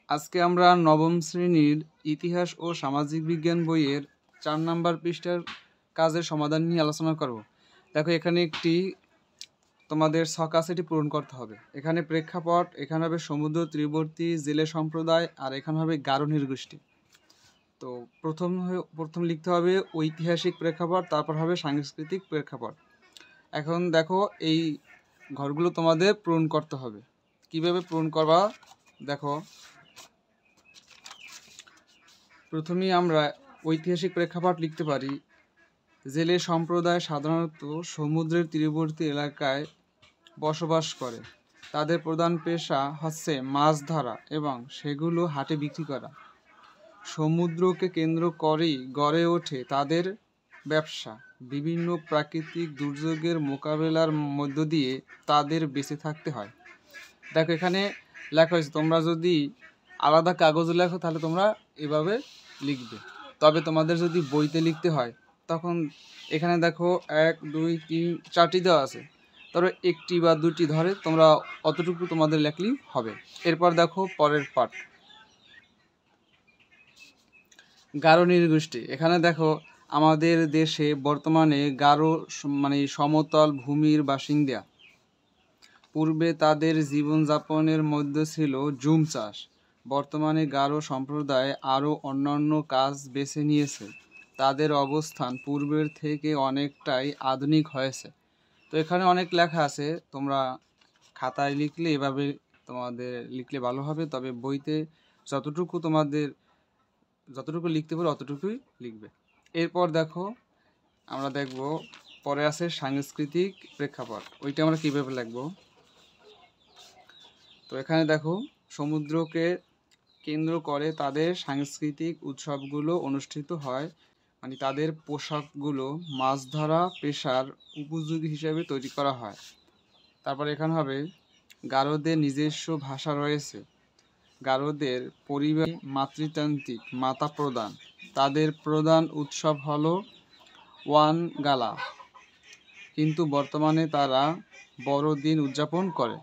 আজকে আমরা নবম শ্রেণীর ইতিহাস ও সামাজিক বিজ্ঞান বইয়ের 4 নম্বর পৃষ্ঠার কাজের সমাধান নিয়ে আলোচনা করব। দেখো এখানে একটি তোমাদের ছক আছে, এটি পূরণ করতে হবে। এখানে প্রেক্ষাপট, এখানে হবে সমুদ্র তীরবর্তী জেলে সম্প্রদায়, আর এখানে হবে গারো নৃগোষ্ঠী। তো প্রথম লিখতে হবে ঐতিহাসিক প্রেক্ষাপট, তারপর হবে সাংস্কৃতিক প্রেক্ষাপট। এখন দেখো এই ঘরগুলো তোমাদের পূরণ করতে হবে। কিভাবে পূরণ করবা দেখো। প্রথমেই আমরা ঐতিহাসিক প্রেক্ষাপট লিখতে পারি। জেলে সম্প্রদায় সাধারণত সমুদ্রের তীরবর্তী এলাকায় বসবাস করে। তাদের প্রধান পেশা হচ্ছে মাছ ধরা এবং সেগুলো হাটে বিক্রি করা। সমুদ্রকে কেন্দ্র করেই গড়ে ওঠে তাদের ব্যবসা। বিভিন্ন প্রাকৃতিক দুর্যোগের মোকাবেলার মধ্য দিয়ে তাদের বেঁচে থাকতে হয়। দেখো এখানে লেখা হয়েছে, তোমরা যদি আলাদা কাগজে লেখো তাহলে তোমরা এভাবে লিখবে, তবে তোমাদের যদি বইতে লিখতে হয় তখন এখানে দেখো 1 2 3 4টি দেওয়া আছে, তবে একটি বা দুটি ধরে তোমরা অতটুকু তোমাদের লেখলেই হবে। এরপর দেখো পরের পাঠ, গারো নৃগোষ্ঠী। এখানে দেখো আমাদের দেশে বর্তমানে গারো সমতল ভূমির বাসিন্দা। পূর্বে তাদের জীবনযাপনের মধ্যে ছিল জুম চাষ। বর্তমানে গারো সম্প্রদায় আরও অন্যান্য কাজ বেছে নিয়েছে। তাদের অবস্থান পূর্বের থেকে অনেকটাই আধুনিক হয়েছে। তো এখানে অনেক লেখা আছে, তোমরা খাতায় লিখলে এভাবে তোমাদের লিখলে ভালো হবে, তবে বইতে যতটুকু লিখতে পারো অতটুকুই লিখবে। এরপর দেখো আমরা দেখব পরে আছে সাংস্কৃতিক প্রেক্ষাপট, ওইটা আমরা কীভাবে লিখবো। তো এখানে দেখো সমুদ্রকে কেন্দ্র করে তাদের সাংস্কৃতিক উৎসবগুলো অনুষ্ঠিত হয়, তাদের পোশাকগুলো মাছ ধরা পেশার উপযোগী হিসেবে তৈরি করা হয়। তারপর এখানে হবে গারোদের নিজস্ব ভাষা রয়েছে। গারোদের পরিবার মাতৃতান্ত্রিক মাতা প্রধান। তাদের প্রধান উৎসব হলো ওয়ান গালা, কিন্তু বর্তমানে তারা বড়দিন উদযাপন করে।